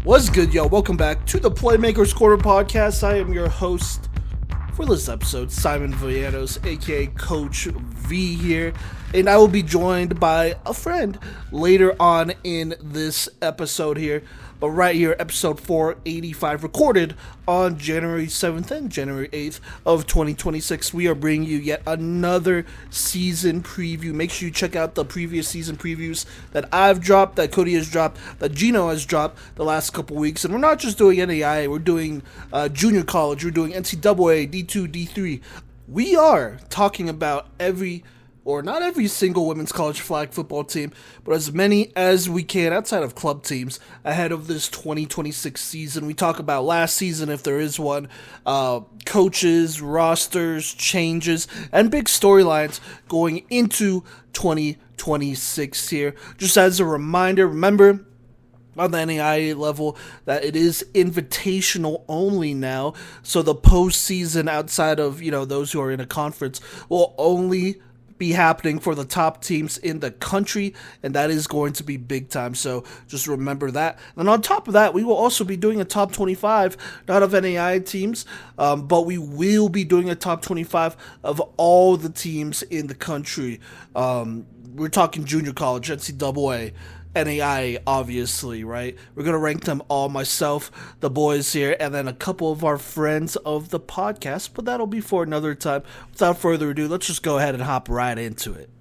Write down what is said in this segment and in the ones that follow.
What's good, yo? Welcome back to the Playmakers Corner podcast. I am your host for this episode, Simon Villanos, aka Coach V here, and I will be joined by a friend later on in this episode here. But right here, episode 485, recorded on January 7th and January 8th of 2026, we are bringing you yet another season preview. Make sure you check out the previous season previews that I've dropped, that Kodey has dropped, that Gino has dropped the last couple weeks. And we're not just doing NAIA, we're doing junior college, we're doing NCAA, D2, D3. We are talking about not every single women's college flag football team, but as many as we can outside of club teams ahead of this 2026 season. We talk about last season, if there is one, coaches, rosters, changes, and big storylines going into 2026 here. Just as a reminder, remember, on the NAIA level, that it is invitational only now, so the postseason outside of, those who are in a conference will only be happening for the top teams in the country, and that is going to be big time, so just remember that. And on top of that, we will also be doing a top 25, not of NAIA teams, but we will be doing a top 25 of all the teams in the country. We're talking junior college, NCAA, NAIA, obviously, right? We're going to rank them all, myself, the boys here, and then a couple of our friends of the podcast, but that'll be for another time. Without further ado, let's just go ahead and hop right into it.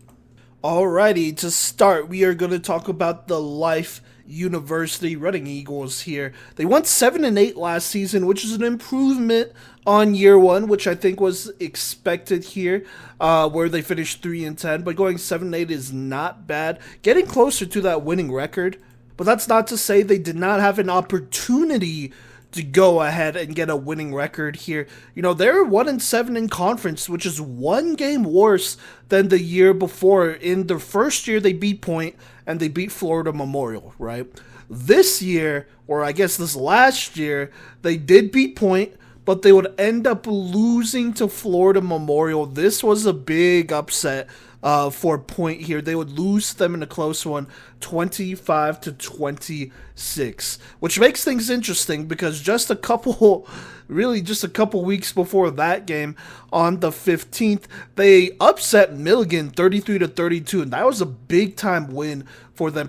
Alrighty, to start, we are going to talk about the Life University Reading Eagles here. They went 7-8 last season, which is an improvement on year one, which I think was expected here, where they finished 3-10. But going 7-8 is not bad, getting closer to that winning record. But that's not to say they did not have an opportunity to go ahead and get a winning record here. They're 1-7 in conference, which is one game worse than the year before. In the first year, they beat Point and they beat Florida Memorial, right? This year, or I guess this last year, they did beat Point, but they would end up losing to Florida Memorial. This was a big upset for Point here. They would lose them in a close one, 25-26, which makes things interesting because just a couple weeks before that game, on the 15th, they upset Milligan 33-32, and that was a big time win for them.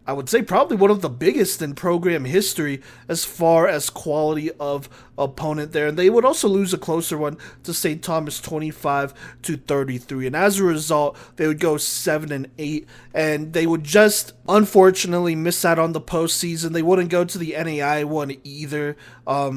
I would say probably one of the biggest in program history as far as quality of opponent there. And they would also lose a closer one to St. Thomas 25-33. And as a result, they would go 7-8, and they would just unfortunately miss out on the postseason. They wouldn't go to the NAI one either.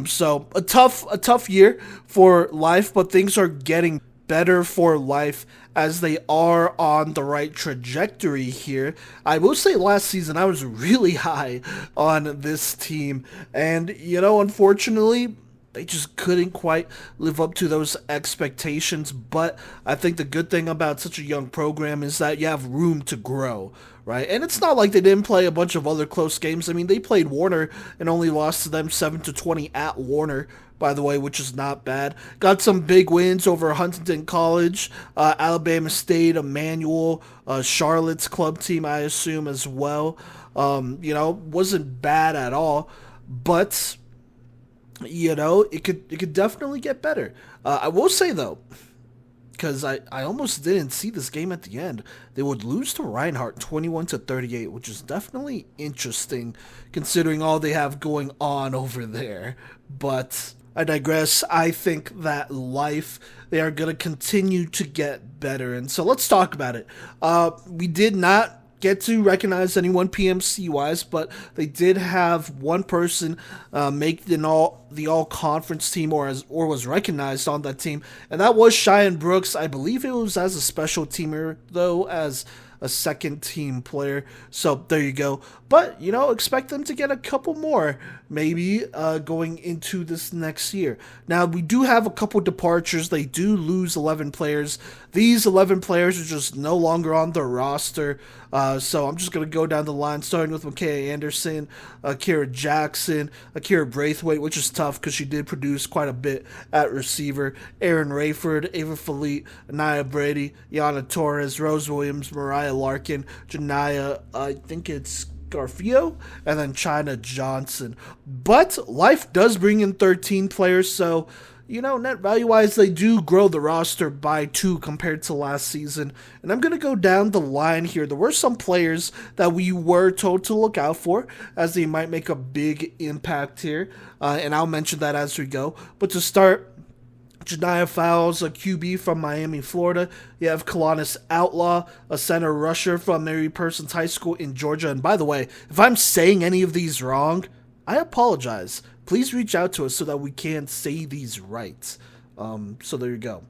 So a tough year for Life, but things are getting better for Life as they are on the right trajectory here. I will say last season I was really high on this team, and unfortunately they just couldn't quite live up to those expectations. But I think the good thing about such a young program is that you have room to grow, right? And it's not like they didn't play a bunch of other close games. I mean, they played Warner and only lost to them 7-20 at Warner, by the way, which is not bad. Got some big wins over Huntington College, Alabama State, Emmanuel, Charlotte's club team, I assume, as well. Wasn't bad at all, but it could definitely get better. I will say though, because I almost didn't see this game at the end, they would lose to Reinhardt 21-38, which is definitely interesting considering all they have going on over there. But I digress. I think that Life, they are going to continue to get better. And so let's talk about it. We did not get to recognize anyone PMC-wise, but they did have one person make the all-conference team or was recognized on that team, and that was Cheyenne Brooks. I believe it was as a special teamer, though, as a second-team player. So there you go. But, expect them to get a couple more, maybe, going into this next year. Now, we do have a couple departures. They do lose 11 players. These 11 players are just no longer on the roster. So I'm just going to go down the line, starting with Micaiah Anderson, Kira Jackson, Akira Braithwaite, which is tough because she did produce quite a bit at receiver, Aaron Rayford, Ava Falit, Anaya Brady, Yana Torres, Rose Williams, Mariah Larkin, Janaya, I think it's Garfio, and then China Johnson. But Life does bring in 13 players, so net value wise, they do grow the roster by 2 compared to last season. And I'm going to go down the line here. There were some players that we were told to look out for, as they might make a big impact here. And I'll mention that as we go. But to start, Janiah Fowles, a QB from Miami, Florida. You have Kalanis Outlaw, a center rusher from Mary Persons High School in Georgia. And by the way, if I'm saying any of these wrong, I apologize. Please reach out to us so that we can say these right. So there you go.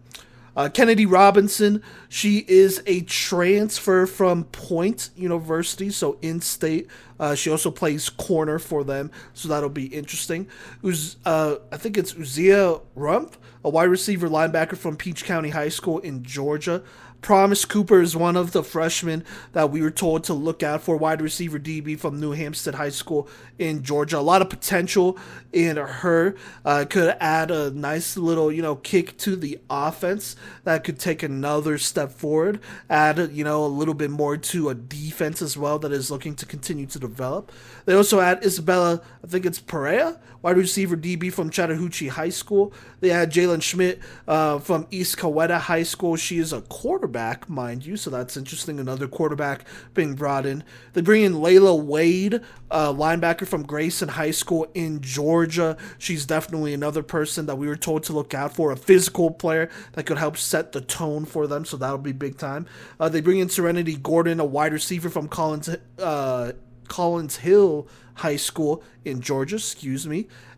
Kennedy Robinson, she is a transfer from Point University, so in-state. She also plays corner for them, so that'll be interesting. I think it's Uzziah Rumpf, a wide receiver linebacker from Peach County High School in Georgia. Promise Cooper is one of the freshmen that we were told to look out for, wide receiver DB from New Hampstead High School in Georgia. A lot of potential in her. Could add a nice little, kick to the offense that could take another step forward. Add, a little bit more to a defense as well that is looking to continue to develop. They also add Isabella, I think it's Perea, wide receiver DB from Chattahoochee High School. They add Jalen Schmidt from East Coweta High School. She is a quarterback, mind you, so that's interesting. Another quarterback being brought in. They bring in Layla Wade, linebacker from Grayson High School in Georgia. She's definitely another person that we were told to look out for, a physical player that could help set the tone for them, so that'll be big time. They bring in Serenity Gordon, a wide receiver from Collins Hill High School in Georgia,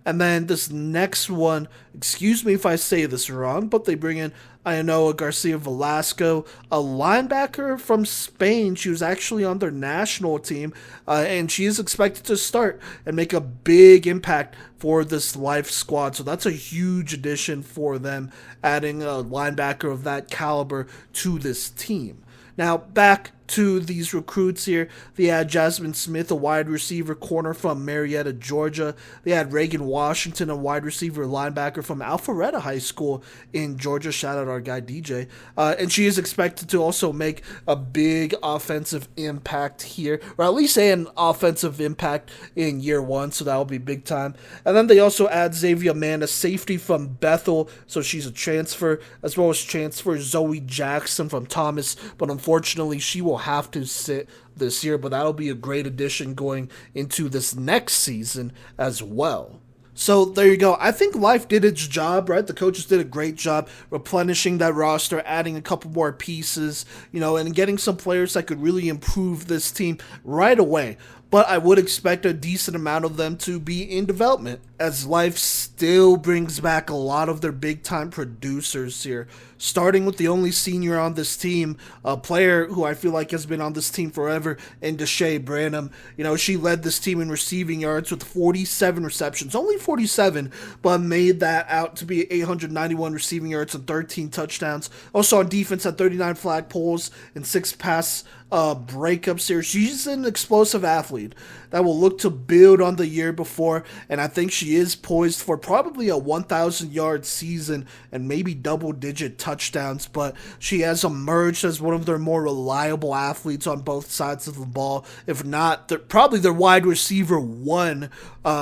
And then this next one, excuse me if I say this wrong, but they bring in Ianoa Garcia Velasco, a linebacker from Spain. She was actually on their national team, and she is expected to start and make a big impact for this Life squad. So that's a huge addition for them, adding a linebacker of that caliber to this team. Now, back to these recruits here. They had Jasmine Smith, a wide receiver corner from Marietta, Georgia. They had Reagan Washington, a wide receiver linebacker from Alpharetta High School in Georgia. Shout out our guy DJ. And she is expected to also make a big offensive impact here, or at least an offensive impact in year one, so that will be big time. And then they also add Xavier Mann, a safety from Bethel, so she's a transfer, as well as transfer Zoe Jackson from Thomas, but unfortunately she will have to sit this year, but that'll be a great addition going into this next season as well. So there you go. I think Life did its job, right? The coaches did a great job replenishing that roster, adding a couple more pieces, and getting some players that could really improve this team right away. But I would expect a decent amount of them to be in development, as Life still brings back a lot of their big-time producers here, starting with the only senior on this team, a player who I feel like has been on this team forever, and Deshae Branham. She led this team in receiving yards with 47 receptions, only 47, but made that out to be 891 receiving yards and 13 touchdowns. Also on defense had 39 flag poles and 6 pass breakups here. She's an explosive athlete that will look to build on the year before, and I think she is poised for probably a 1,000-yard season and maybe double-digit touchdowns, but she has emerged as one of their more reliable athletes on both sides of the ball. If not, probably their wide receiver one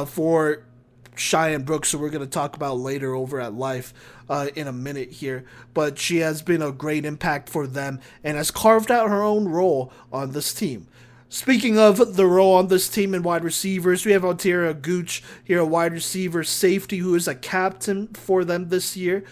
for Cheyenne Brooks, who we're going to talk about later over at Life in a minute here. But she has been a great impact for them and has carved out her own role on this team. Speaking of the role on this team and wide receivers, we have Altira Gooch here, a wide receiver safety who is a captain for them this year.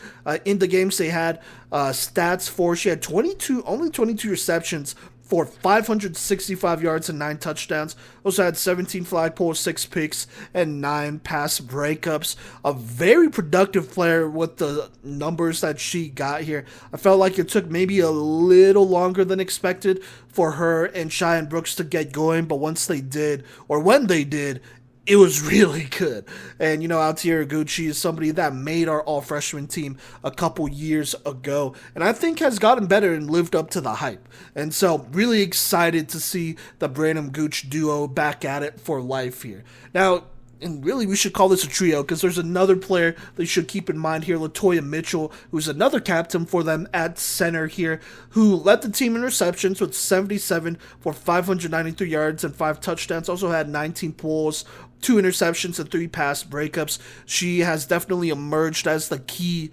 In the games they had stats for, she had only 22 receptions for 565 yards and 9 touchdowns. Also had 17 flag poles, 6 picks, and 9 pass breakups. A very productive player with the numbers that she got here. I felt like it took maybe a little longer than expected for her and Cheyenne Brooks to get going, but once they did, or when they did, it was really good. And, Altiera Gucci is somebody that made our all-freshman team a couple years ago, and I think has gotten better and lived up to the hype. And so, really excited to see the Branham Gooch duo back at it for Life here. Now, and really we should call this a trio because there's another player that you should keep in mind here, Latoya Mitchell, who's another captain for them at center here, who led the team in receptions with 77 for 593 yards and 5 touchdowns, also had 19 pulls, 2 interceptions and 3 pass breakups. She has definitely emerged as the key,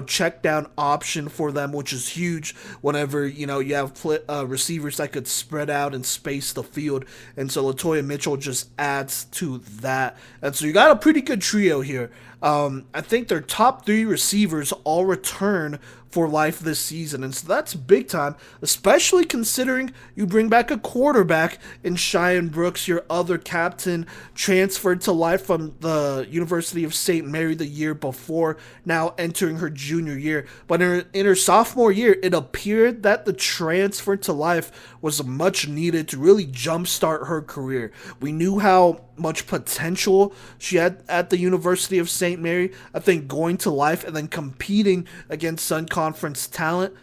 check down option for them, which is huge whenever, you have receivers that could spread out and space the field. And so Latoya Mitchell just adds to that. And so you got a pretty good trio here. I think their top 3 receivers all return for life this season, and so that's big time, especially considering you bring back a quarterback in Cheyenne Brooks, your other captain, transferred to life from the University of St. Mary the year before, now entering her junior year. But in her sophomore year, it appeared that the transfer to life was much needed to really jumpstart her career. We knew how much potential she had at the University of St. Mary. I think going to life and then competing against Sun Conference talent,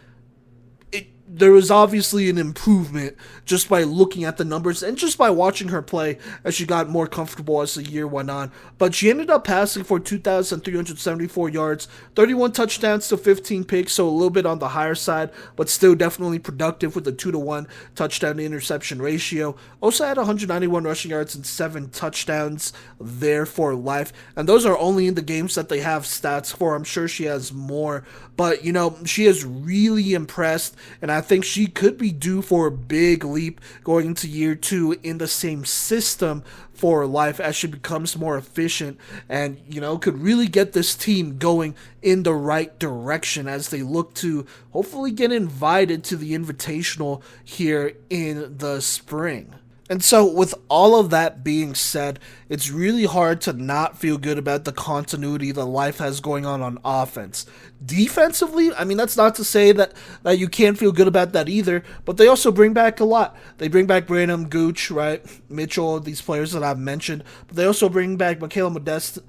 there was obviously an improvement just by looking at the numbers and just by watching her play as she got more comfortable as the year went on. But she ended up passing for 2,374 yards, 31 touchdowns to 15 picks, so a little bit on the higher side, but still definitely productive with a 2-to-1 touchdown to interception ratio. Also had 191 rushing yards and 7 touchdowns there for life. And those are only in the games that they have stats for. I'm sure she has more, but she has really impressed, and I think she could be due for a big leap going into year 2 in the same system for life as she becomes more efficient and, could really get this team going in the right direction as they look to hopefully get invited to the Invitational here in the spring. And so with all of that being said, it's really hard to not feel good about the continuity that life has going on offense. Defensively, that's not to say that you can't feel good about that either, but they also bring back a lot. They bring back Branham, Gooch, right, Mitchell, these players that I've mentioned, but they also bring back Michaela Modeste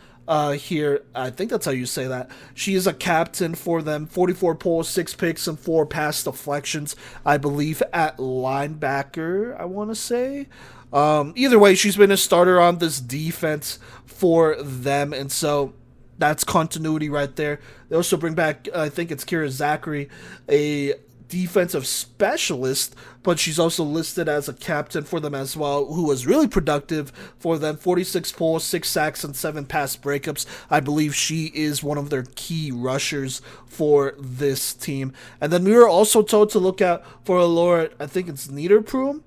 here. I think that's how you say that. She is a captain for them, 44 pulls, 6 picks, and 4 pass deflections, I believe, at linebacker, I want to say. Either way, she's been a starter on this defense for them, and so that's continuity right there. They also bring back, I think it's Kira Zachary, a defensive specialist, but she's also listed as a captain for them as well, who was really productive for them. 46 pulls, 6 sacks, and 7 pass breakups. I believe she is one of their key rushers for this team. And then we were also told to look out for Laura, I think it's Niederprum.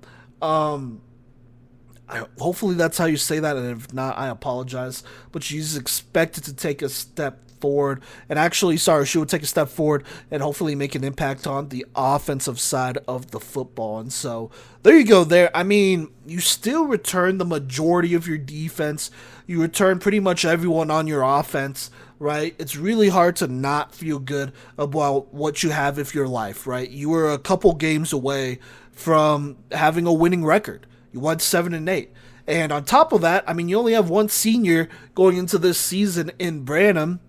Hopefully that's how you say that, and if not, I apologize. But she's expected to take a step forward, and actually, she would take a step forward and hopefully make an impact on the offensive side of the football. And so there you go there. You still return the majority of your defense. You return pretty much everyone on your offense, right? It's really hard to not feel good about what you have if you're life, right? You were a couple games away from having a winning record. You won 7-8. And on top of that, you only have one senior going into this season in Branham.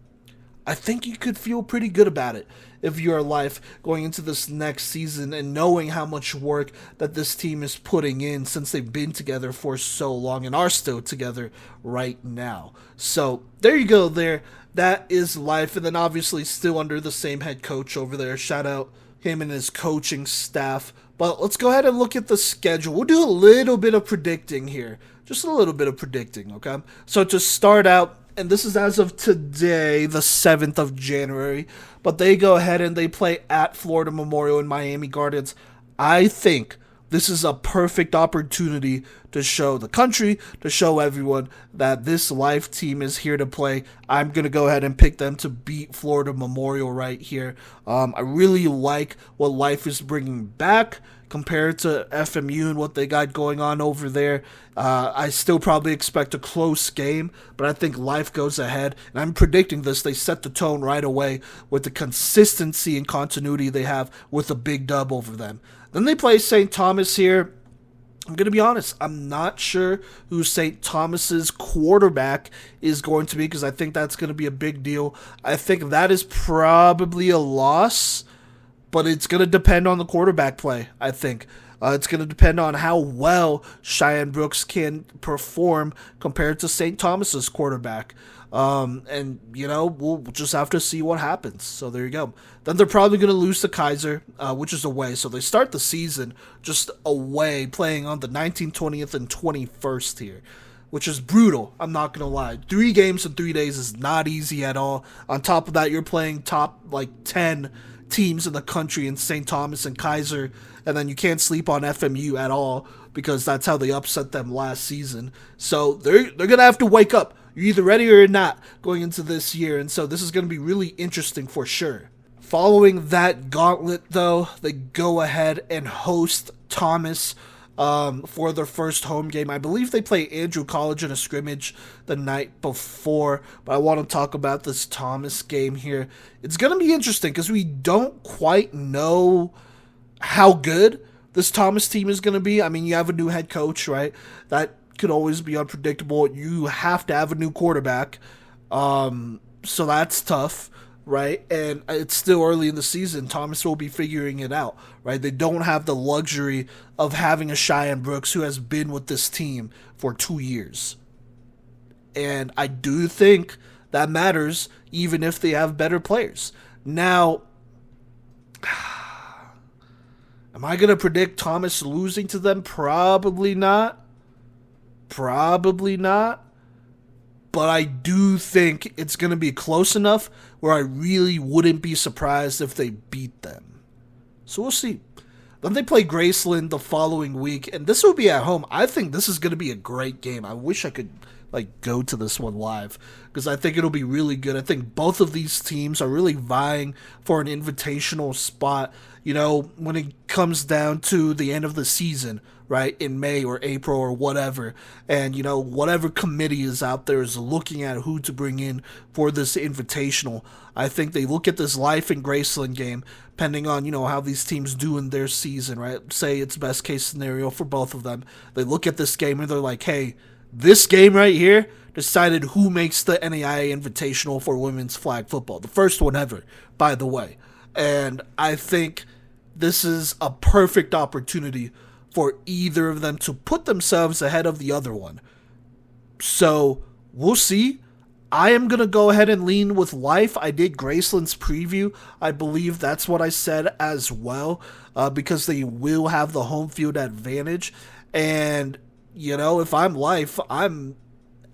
I think you could feel pretty good about it if you're life going into this next season and knowing how much work that this team is putting in since they've been together for so long and are still together right now. So there you go there. That is life. And then obviously still under the same head coach over there. Shout out him and his coaching staff. But let's go ahead and look at the schedule. We'll do a little bit of predicting here. Just a little bit of predicting, okay? So to start out, and this is as of today, the 7th of January, but they go ahead and they play at Florida Memorial in Miami Gardens. I think this is a perfect opportunity to show the country, to show everyone that this life team is here to play. I'm going to go ahead and pick them to beat Florida Memorial right here. I really like what life is bringing back compared to FMU and what they got going on over there. I still probably expect a close game, but I think life goes ahead. And I'm predicting this. They set the tone right away with the consistency and continuity they have with a big dub over them. Then they play St. Thomas here. I'm going to be honest, I'm not sure who St. Thomas's quarterback is going to be because I think that's going to be a big deal. I think that is probably a loss, but it's going to depend on the quarterback play, I think. It's going to depend on how well Cheyenne Brooks can perform compared to St. Thomas's quarterback. And, we'll just have to see what happens. So there you go. Then they're probably going to lose to Kaiser, which is away. So they start the season just away, playing on the 19th, 20th, and 21st here, which is brutal. I'm not going to lie. 3 games in 3 days is not easy at all. On top of that, you're playing top, 10 teams in the country in St. Thomas and Kaiser, and then you can't sleep on FMU at all because that's how they upset them last season. So they're going to have to wake up. You're either ready or you're not going into this year, and so this is going to be really interesting for sure. Following that gauntlet, though, they go ahead and host Thomas for their first home game. I believe they play Andrew College in a scrimmage the night before, but I want to talk about this Thomas game here. It's going to be interesting because we don't quite know how good this Thomas team is going to be. I mean, you have a new head coach, right? That could always be unpredictable. You have to have a new quarterback, so that's tough, right? And it's still early in the season. Thomas will be figuring it out, right? They don't have the luxury of having a Cheyenne Brooks who has been with this team for 2 years. And I do think that matters, even if they have better players. Now, am I going to predict Thomas losing to them? Probably not. Probably not. But I do think it's going to be close enough where I really wouldn't be surprised if they beat them. So we'll see. Then they play Graceland the following week, and this will be at home. I think this is going to be a great game. I wish I could go to this one live because I think it'll be really good. I think both of these teams are really vying for an invitational spot, when it comes down to the end of the season, right, in May or April or whatever. And, whatever committee is out there is looking at who to bring in for this invitational. I think they look at this Life and Graceland game, depending on, how these teams do in their season, right? Say it's best case scenario for both of them. They look at this game and they're like, hey, this game right here decided who makes the NAIA Invitational for women's flag football. The first one ever, by the way. And I think this is a perfect opportunity for either of them to put themselves ahead of the other one. So we'll see. I am going to go ahead and lean with Life. I did Graceland's preview. I believe that's what I said as well, because they will have the home field advantage. And if I'm Life, I'm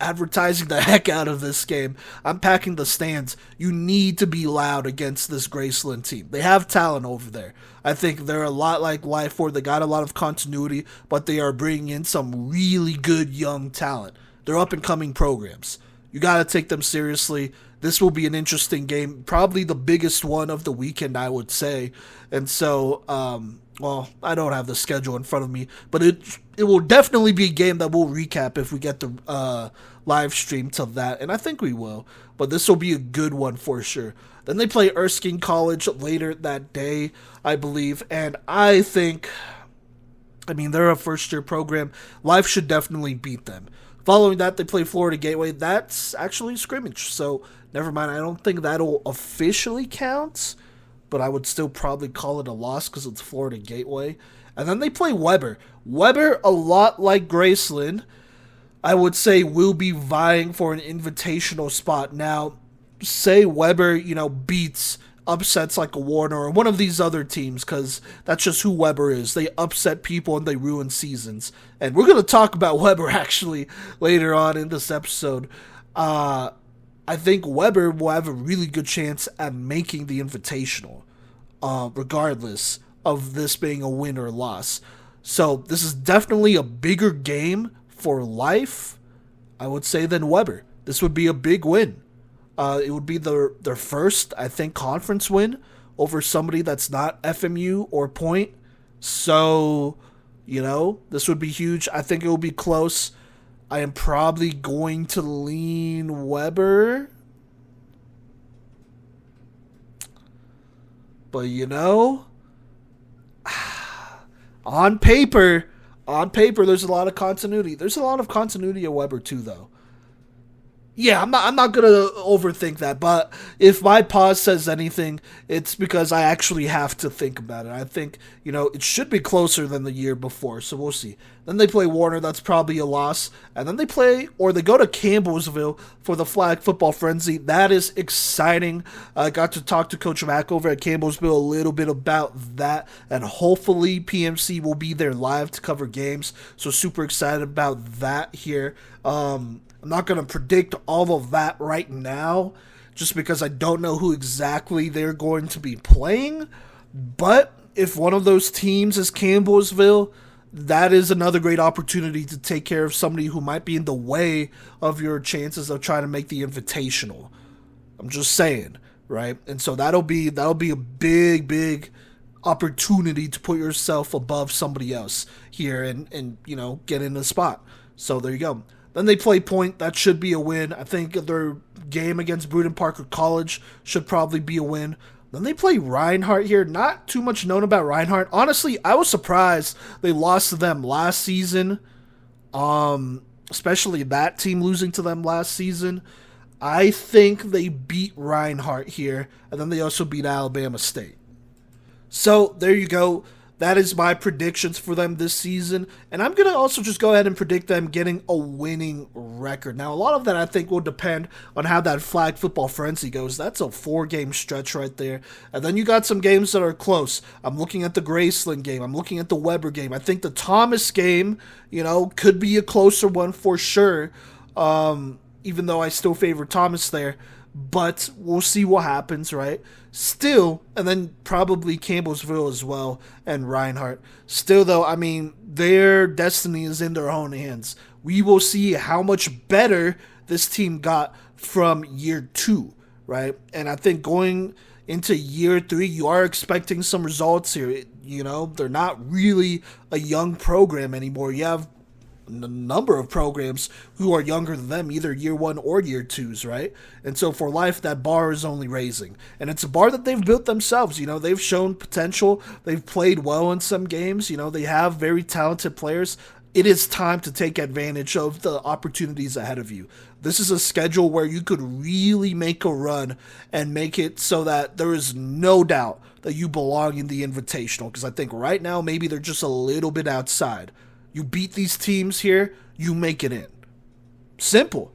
advertising the heck out of this game. I'm packing the stands. You need to be loud against this Graceland team. They have talent over there. I think they're a lot like Life, where they got a lot of continuity, but they are bringing in some really good young talent. They're up-and-coming programs. You got to take them seriously. This will be an interesting game, probably the biggest one of the weekend, I would say. And so, I don't have the schedule in front of me, but it will definitely be a game that we'll recap if we get the live stream to that, and I think we will. But this will be a good one for sure. Then they play Erskine College later that day, I believe, and I think, they're a first-year program. Life should definitely beat them. Following that, they play Florida Gateway. That's actually a scrimmage, so never mind. I don't think that'll officially count, but I would still probably call it a loss because it's Florida Gateway. And then they play Weber. Weber, a lot like Graceland, I would say will be vying for an invitational spot. Now, say Weber, upsets like a Warner or one of these other teams, because that's just who Weber is. They upset people and they ruin seasons. And we're going to talk about Weber actually later on in this episode. I think Weber will have a really good chance at making the invitational, regardless of this being a win or loss. So this is definitely a bigger game for Life, I would say, than Weber. This would be a big win. It would be their first, I think, conference win over somebody that's not FMU or Point. So, this would be huge. I think it will be close. I am probably going to lean Weber. But, on paper, there's a lot of continuity. There's a lot of continuity at Weber, too, though. Yeah, I'm not gonna overthink that, but if my pause says anything, it's because I actually have to think about it. I think, it should be closer than the year before, so we'll see. Then they play Warner, that's probably a loss. And then they go to Campbellsville for the Flag Football Frenzy. That is exciting. I got to talk to Coach Mack over at Campbellsville a little bit about that, and hopefully PMC will be there live to cover games. So super excited about that here. I'm not going to predict all of that right now just because I don't know who exactly they're going to be playing. But if one of those teams is Campbellsville, that is another great opportunity to take care of somebody who might be in the way of your chances of trying to make the invitational. I'm just saying, right? And so that'll be a big opportunity to put yourself above somebody else here and get in the spot. So there you go. Then they play Point. That should be a win. I think their game against Bruden Parker College should probably be a win. Then they play Reinhardt here. Not too much known about Reinhardt. Honestly, I was surprised they lost to them last season. Especially that team losing to them last season. I think they beat Reinhardt here. And then they also beat Alabama State. So there you go. That is my predictions for them this season. And I'm going to also just go ahead and predict them getting a winning record. Now, a lot of that I think will depend on how that Flag Football Frenzy goes. That's a 4-game stretch right there. And then you got some games that are close. I'm looking at the Graceland game. I'm looking at the Weber game. I think the Thomas game, could be a closer one for sure. Even though I still favor Thomas there. But we'll see what happens, right? Still, and then probably Campbellsville as well, and Reinhardt. Still, though, I mean, their destiny is in their own hands. We will see how much better this team got from year 2, right? And I think going into year 3, you are expecting some results here. They're not really a young program anymore. You have a number of programs who are younger than them, either year 1 or year 2s, right? And so for life, that bar is only raising. And it's a bar that they've built themselves. They've shown potential. They've played well in some games. They have very talented players. It is time to take advantage of the opportunities ahead of you. This is a schedule where you could really make a run and make it so that there is no doubt that you belong in the Invitational. Because I think right now, maybe they're just a little bit outside. You beat these teams here, you make it in. Simple.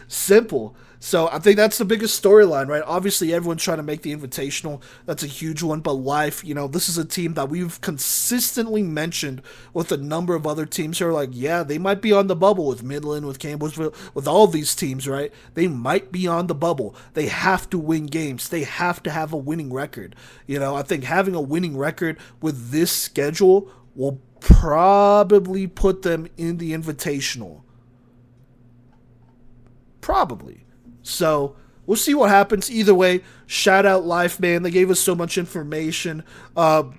Simple. So I think that's the biggest storyline, right? Obviously, everyone's trying to make the Invitational. That's a huge one. But life, this is a team that we've consistently mentioned with a number of other teams who are like, yeah, they might be on the bubble with Midland, with Campbellsville, with all these teams, right? They might be on the bubble. They have to win games. They have to have a winning record. I think having a winning record with this schedule will probably put them in the Invitational. Probably. So we'll see what happens. Either way, shout out Life, man. They gave us so much information.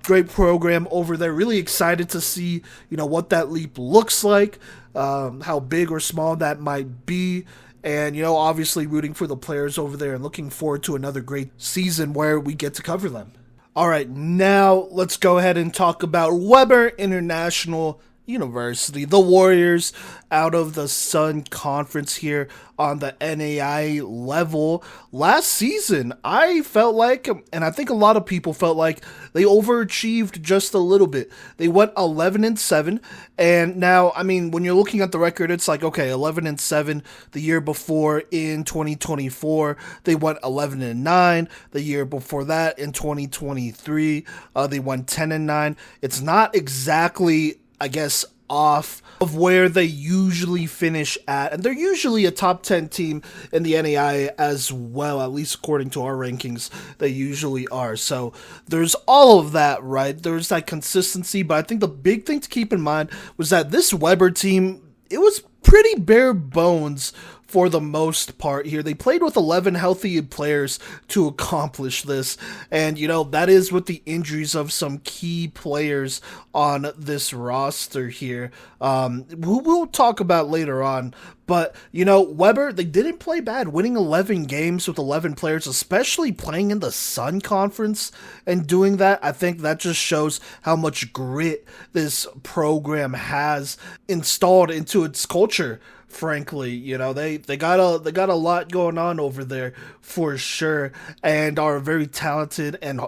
Great program over there. Really excited to see, what that leap looks like, how big or small that might be. And, obviously rooting for the players over there and looking forward to another great season where we get to cover them. All right, now let's go ahead and talk about Weber International University, the Warriors out of the Sun Conference here on the NAIA level. Last season, I felt like, and I think a lot of people felt like, they overachieved just a little bit. They went 11-7, and now, I mean, when you're looking at the record, it's like, okay, 11-7 the year before in 2024. They went 11-9 the year before that in 2023. They went 10-9. It's not exactly, I guess, off of where they usually finish at, and they're usually a top 10 team in the NAIA as well, at least according to our rankings, they usually are. So there's all of that, right? There's that consistency, but I think the big thing to keep in mind was that this Weber team, it was pretty bare bones for the most part here. They played with 11 healthy players to accomplish this. And, that is with the injuries of some key players on this roster here, who we'll talk about later on. But, Weber, they didn't play bad, winning 11 games with 11 players, especially playing in the Sun Conference and doing that. I think that just shows how much grit this program has installed into its culture, frankly. They got a lot going on over there for sure, and are very talented, and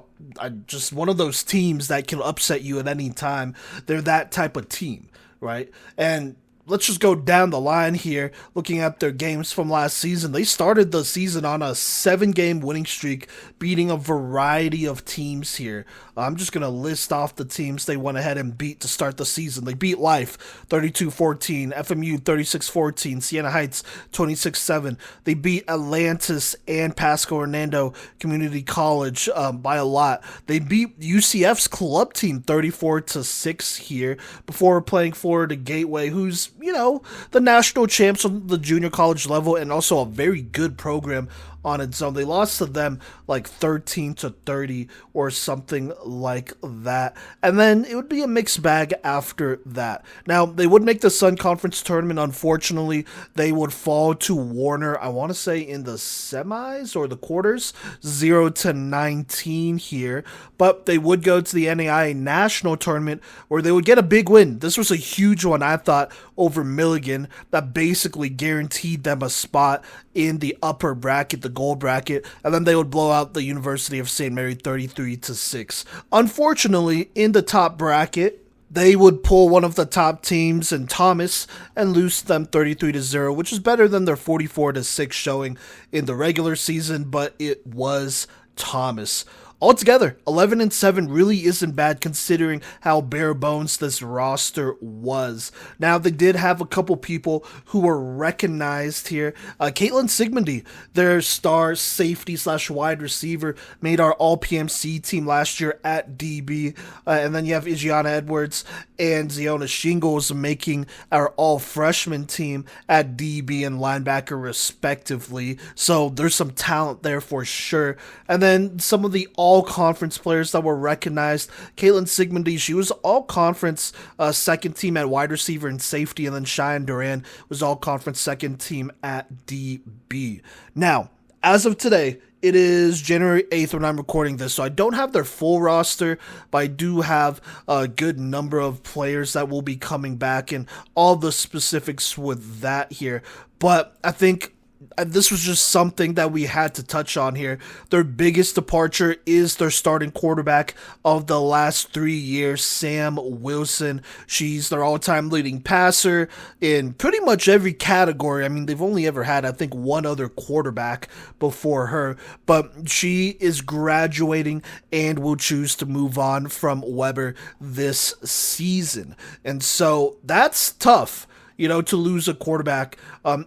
just one of those teams that can upset you at any time. They're that type of team, right? And let's just go down the line here, looking at their games from last season. They started the season on a 7-game winning streak, beating a variety of teams here. I'm just going to list off the teams they went ahead and beat to start the season. They beat Life 32-14, FMU 36-14, Siena Heights 26-7. They beat Atlantis and Pasco Hernando Community College by a lot. They beat UCF's club team 34-6 here before playing Florida Gateway, who's the national champs on the junior college level and also a very good program on its own. They lost to them like 13-30 or something like that. And then it would be a mixed bag after that. Now, they would make the Sun Conference tournament. Unfortunately, they would fall to Warner, I want to say in the semis or the quarters, 0-19 here. But they would go to the NAIA National Tournament where they would get a big win. This was a huge one, I thought, over Milligan that basically guaranteed them a spot in the upper bracket, the gold bracket, and then they would blow out the University of St. Mary 33-6. Unfortunately, in the top bracket, they would pull one of the top teams in Thomas and lose them 33-0, which is better than their 44-6 showing in the regular season, but it was Thomas. Altogether, 11-7 really isn't bad considering how bare bones this roster was. Now, they did have a couple people who were recognized here. Caitlin Sigmundy, their star safety / wide receiver, made our All-PMC team last year at DB. And then you have Igiana Edwards and Ziona Shingles making our All-Freshman team at DB and linebacker respectively. So there's some talent there for sure. And then some of the all-conference players that were recognized. Caitlin Sigmundy, she was all-conference second team at wide receiver and safety, and then Cheyenne Duran was all-conference second team at DB. Now, as of today, it is January 8th when I'm recording this, so I don't have their full roster, but I do have a good number of players that will be coming back and all the specifics with that here. But I think this was just something that we had to touch on here. Their biggest departure is their starting quarterback of the last 3 years, Sam Wilson. She's their all-time leading passer in pretty much every category. I mean, they've only ever had, I think, one other quarterback before her, but she is graduating and will choose to move on from Weber this season. And so that's tough. To lose a quarterback.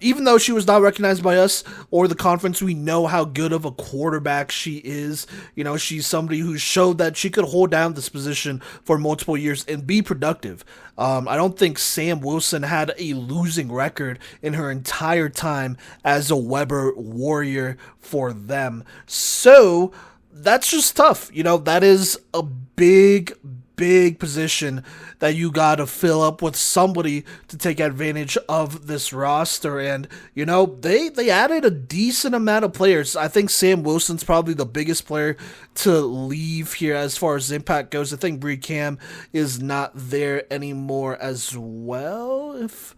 Even though she was not recognized by us or the conference, we know how good of a quarterback she is. She's somebody who showed that she could hold down this position for multiple years and be productive. I don't think Sam Wilson had a losing record in her entire time as a Weber Warrior for them. So that's just tough. That is a big position that you got to fill up with somebody to take advantage of this roster. And, they added a decent amount of players. I think Sam Wilson's probably the biggest player to leave here as far as impact goes. I think Bree Cam is not there anymore as well, if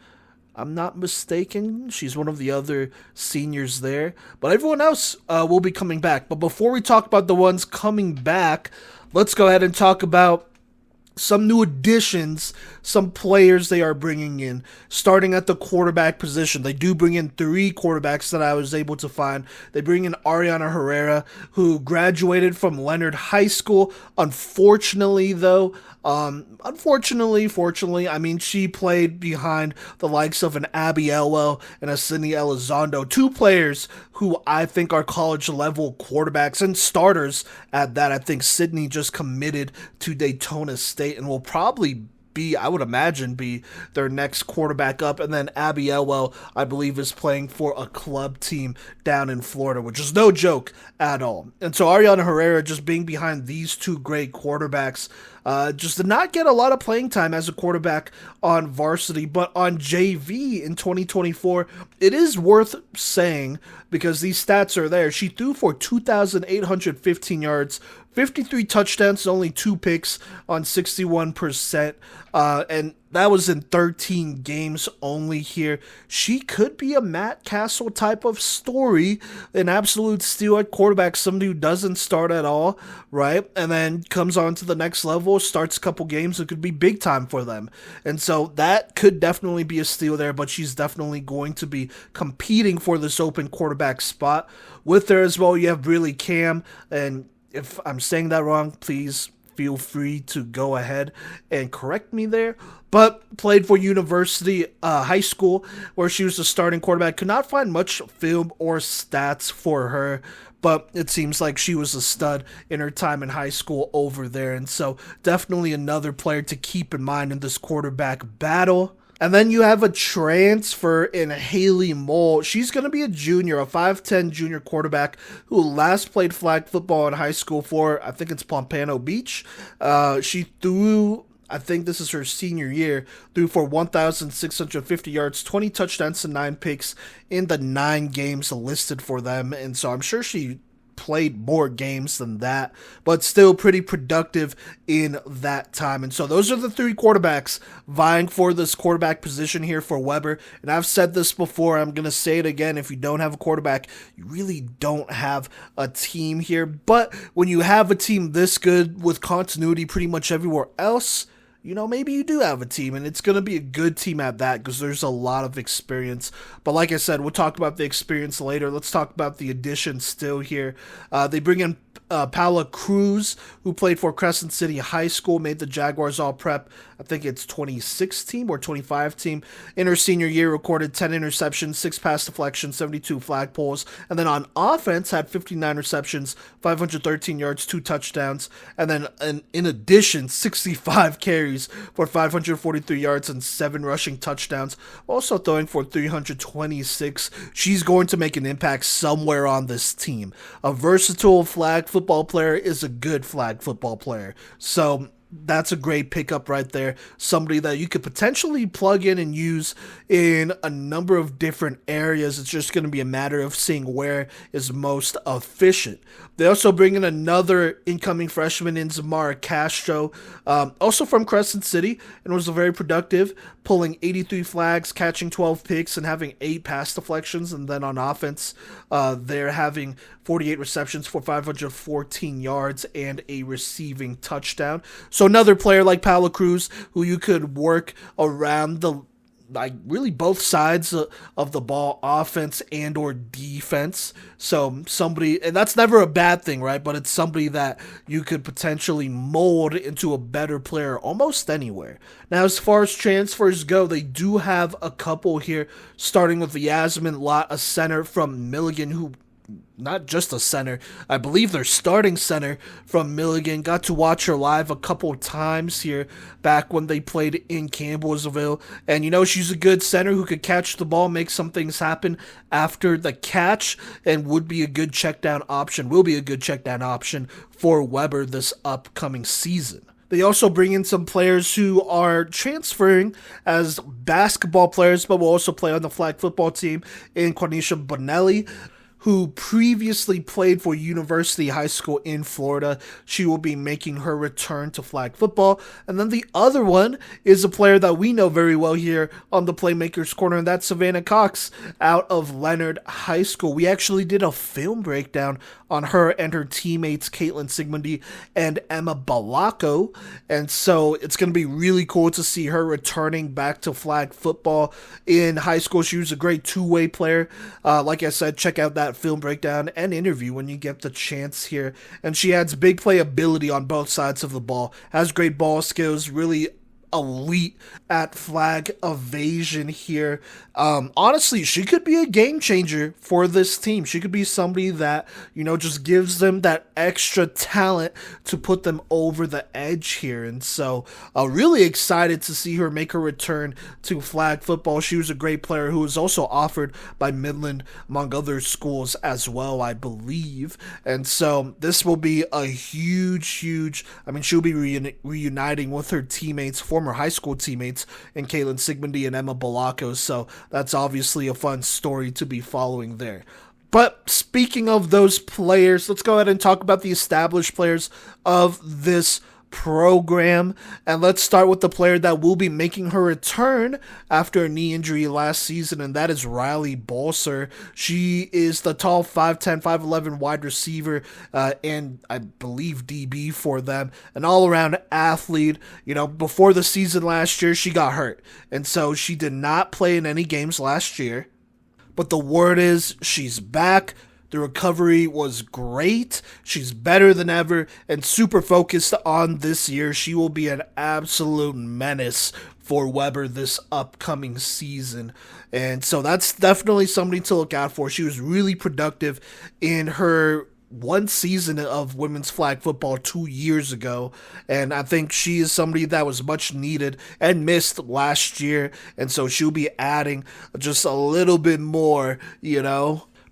I'm not mistaken. She's one of the other seniors there. But everyone else will be coming back. But before we talk about the ones coming back, let's go ahead and talk about some new additions, some players they are bringing in, starting at the quarterback position. They do bring in 3 quarterbacks that I was able to find. They bring in Ariana Herrera, who graduated from Leonard High School. Unfortunately, fortunately, I mean, she played behind the likes of an Abby Elwell and a Sydney Elizondo, 2 players who I think are college-level quarterbacks and starters at that. I think Sydney just committed to Daytona State and will probably I would imagine, be their next quarterback up. And then Abby Elwell, I believe, is playing for a club team down in Florida, which is no joke at all. And so Ariana Herrera, just being behind these 2 great quarterbacks, just did not get a lot of playing time as a quarterback on varsity, but on JV in 2024, it is worth saying because these stats are there. She threw for 2,815 yards, 53 touchdowns, only 2 picks on 61%. And That was in 13 games only here. She could be a Matt Castle type of story, an absolute steal at quarterback, somebody who doesn't start at all, right? And then comes on to the next level, starts a couple games, it could be big time for them. And so that could definitely be a steal there, but she's definitely going to be competing for this open quarterback spot. With her as well, you have Briley Cam, and if I'm saying that wrong, please feel free to go ahead and correct me there. But played for University High School, where she was the starting quarterback. Could not find much film or stats for her, but it seems like she was a stud in her time in high school over there. And so definitely another player to keep in mind in this quarterback battle. And then you have a transfer in Haley Mole. She's going to be a junior, a 5'10 junior quarterback who last played flag football in high school for, I think it's Pompano Beach. She threw, I think this is her senior year, threw for 1,650 yards, 20 touchdowns and 9 picks in the 9 games listed for them. And so I'm sure she played more games than that, but still pretty productive in that time. And so those are the 3 quarterbacks vying for this quarterback position here for Weber. And I've said this before, I'm going to say it again. If you don't have a quarterback, you really don't have a team here. But when you have a team this good with continuity pretty much everywhere else, maybe you do have a team, and it's going to be a good team at that because there's a lot of experience. But like I said, we'll talk about the experience later. Let's talk about the additions still here. They bring in Paula Cruz, who played for Crescent City High School, made the Jaguars All-Prep, I think it's 26 team or 25 team. In her senior year, recorded 10 interceptions, 6 pass deflections, 72 flag pulls, and then on offense had 59 receptions, 513 yards, 2 touchdowns, and then in addition, 65 carries for 543 yards and 7 rushing touchdowns, also throwing for 326. She's going to make an impact somewhere on this team. A versatile flag football player is a good flag football player. So that's a great pickup right there. Somebody that you could potentially plug in and use in a number of different areas. It's just going to be a matter of seeing where is most efficient. They also bring in another incoming freshman in Zamara Castro, also from Crescent City, and was very productive, pulling 83 flags, catching 12 picks, and having 8 pass deflections. And then on offense, they're having 48 receptions for 514 yards and a receiving touchdown. So another player like Paula Cruz, who you could work around really both sides of the ball, offense and or defense. So somebody, and that's never a bad thing, right? But it's somebody that you could potentially mold into a better player almost anywhere. Now, as far as transfers go, they do have a couple here, starting with Yasmin Lott, a center from Milligan, who not just a center, I believe their starting center from Milligan. Got to watch her live a couple times here back when they played in Campbellsville. And she's a good center who could catch the ball, make some things happen after the catch, and would be a good check down option, will be a good check down option for Weber this upcoming season. They also bring in some players who are transferring as basketball players, but will also play on the flag football team in Quanisha Bonelli, who previously played for University High School in Florida. She will be making her return to flag football. And then the other one is a player that we know very well here on the Playmakers Corner, and that's Savannah Cox out of Leonard High School. We actually did a film breakdown on her and her teammates, Caitlin Sigmundy and Emma Balacco. And so it's going to be really cool to see her returning back to flag football in high school. She was a great two-way player. Like I said, check out that film breakdown and interview when you get the chance here. And she adds big playability on both sides of the ball, has great ball skills, really elite at flag evasion here. Honestly, she could be a game changer for this team. She could be somebody that, just gives them that extra talent to put them over the edge here. And so really excited to see her make her return to flag football. She was a great player who was also offered by Midland, among other schools as well, I believe. And so this will be a huge, she'll be reuniting with her teammates, former high school teammates, in Caitlin Sigmundy and Emma Balacco. So that's obviously a fun story to be following there. But speaking of those players, let's go ahead and talk about the established players of this program. And let's start with the player that will be making her return after a knee injury last season, and that is Riley Balser. She is the tall 5'10", 5'11" wide receiver, and I believe DB for them. An all-around athlete. Before the season last year, she got hurt, and so she did not play in any games last year. But the word is she's back. The recovery was great. She's better than ever and super focused on this year. She will be an absolute menace for Weber this upcoming season. And so that's definitely somebody to look out for. She was really productive in her one season of women's flag football 2 years ago, and I think she is somebody that was much needed and missed last year, and so she'll be adding just a little bit more,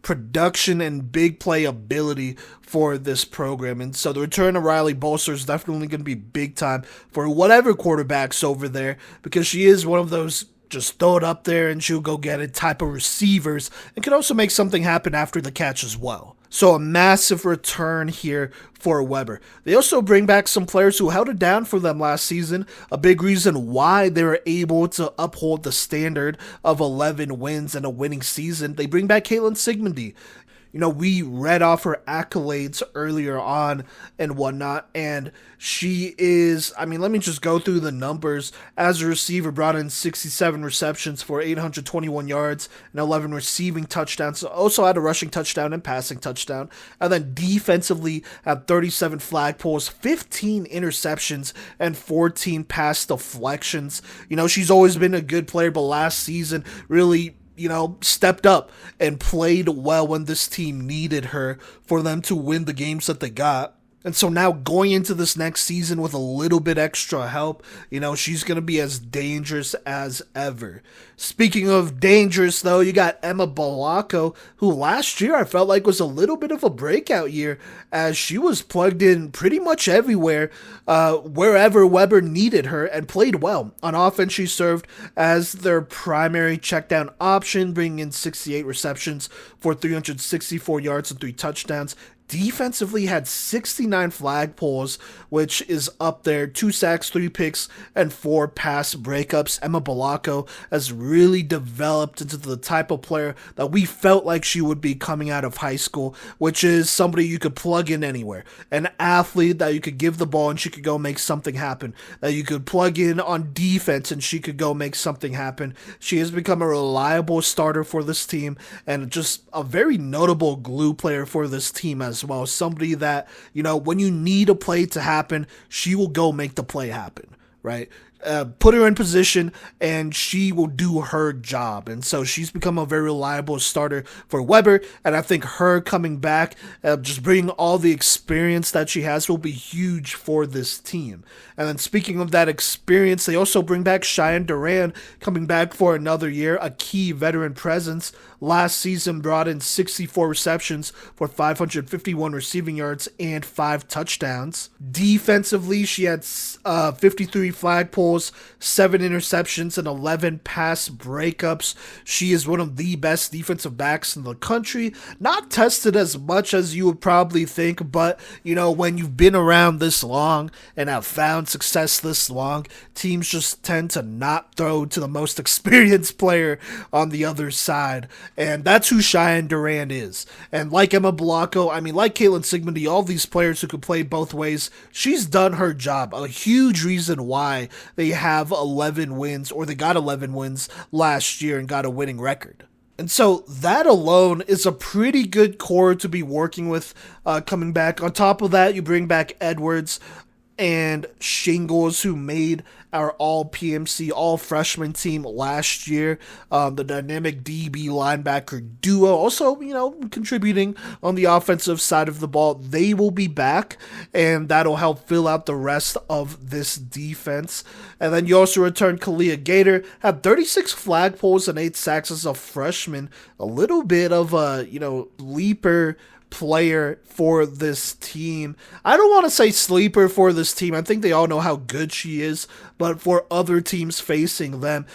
production and big play ability for this program. And so the return of Riley Balser is definitely going to be big time for whatever quarterbacks over there, because she is one of those just throw it up there and she'll go get it type of receivers, and can also make something happen after the catch as well. So a massive return here for Weber. They also bring back some players who held it down for them last season. A big reason why they were able to uphold the standard of 11 wins and a winning season. They bring back Caitlin Sigmundy. We read off her accolades earlier on and whatnot, and she is, let me just go through the numbers. As a receiver, brought in 67 receptions for 821 yards and 11 receiving touchdowns. Also had a rushing touchdown and passing touchdown. And then defensively had 37 flag pulls, 15 interceptions, and 14 pass deflections. She's always been a good player, but last season really stepped up and played well when this team needed her for them to win the games that they got. And so now going into this next season with a little bit extra help, she's going to be as dangerous as ever. Speaking of dangerous, though, you got Emma Balako, who last year I felt like was a little bit of a breakout year, as she was plugged in pretty much everywhere, wherever Weber needed her, and played well. On offense, she served as their primary checkdown option, bringing in 68 receptions for 364 yards and 3 touchdowns. Defensively had 69 flag pulls, which is up there, 2 sacks, 3 picks, and 4 pass breakups. Emma Balako has really developed into the type of player that we felt like she would be coming out of high school, which is somebody you could plug in anywhere. An athlete that you could give the ball and she could go make something happen. That you could plug in on defense and she could go make something happen. She has become a reliable starter for this team and just a very notable glue player for this team as well. Somebody that, when you need a play to happen, she will go make the play happen, right? Put her in position and she will do her job. And so she's become a very reliable starter for Weber. And I think her coming back, just bringing all the experience that she has, will be huge for this team. And then speaking of that experience, they also bring back Cheyenne Duran, coming back for another year, a key veteran presence. Last season brought in 64 receptions for 551 receiving yards and 5 touchdowns. Defensively, she had 53 flag pulls, 7 interceptions, and 11 pass breakups. She is one of the best defensive backs in the country. Not tested as much as you would probably think, but, when you've been around this long and have found success this long, teams just tend to not throw to the most experienced player on the other side. And that's who Cheyenne Duran is. And like Emma Balako, like Caitlin Sigmundy, all these players who could play both ways, she's done her job. A huge reason why they have 11 wins, or they got 11 wins last year and got a winning record. And so that alone is a pretty good core to be working with coming back. On top of that, you bring back Edwards and Shingles, who made our all-PMC, all-freshman team last year. The dynamic DB linebacker duo, also, contributing on the offensive side of the ball. They will be back, and that'll help fill out the rest of this defense. And then you also return Kalia Gator, had 36 flag pulls and 8 sacks as a freshman. A little bit of a, leaper player for this team. I don't want to say sleeper for this team. I think they all know how good she is, but for other teams facing them,